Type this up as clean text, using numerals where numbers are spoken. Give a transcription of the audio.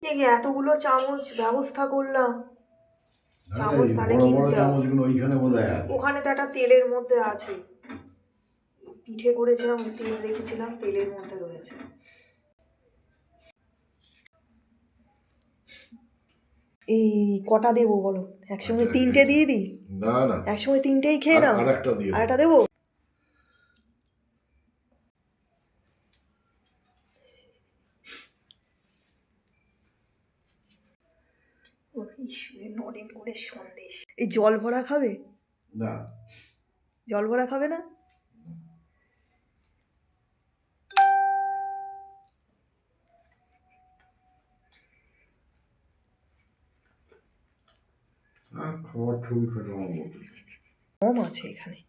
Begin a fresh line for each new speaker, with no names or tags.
পিকনিকে এতগুলো চামচ ব্যবস্থা করলাম, চামচ
এই
তাহলে
বড় বড়
কিনতে হবে।
চামচগুলো ওইখানে বোধহয় আছে।
ওখানে তো একটা তেলের মধ্যে আছে, পিঠে করেছিলাম, তেল রেখেছিলাম, তেলের মধ্যে রয়েছে। এই কটা দেবো বলো? একসঙ্গে
আচ্ছা,
তিনটে দিয়ে দিই?
না না,
একসঙ্গে তিনটেই খেয়ে নাও।
আর একটা দিয়ে
আর একটা দেবো? নলেন গুড়ের সন্দেশ। এই জল ভরা খাবে?
না,
জল ভরা খাবে না?
খাবার ছবি ফেটানো মতো
কম আছে এখানে।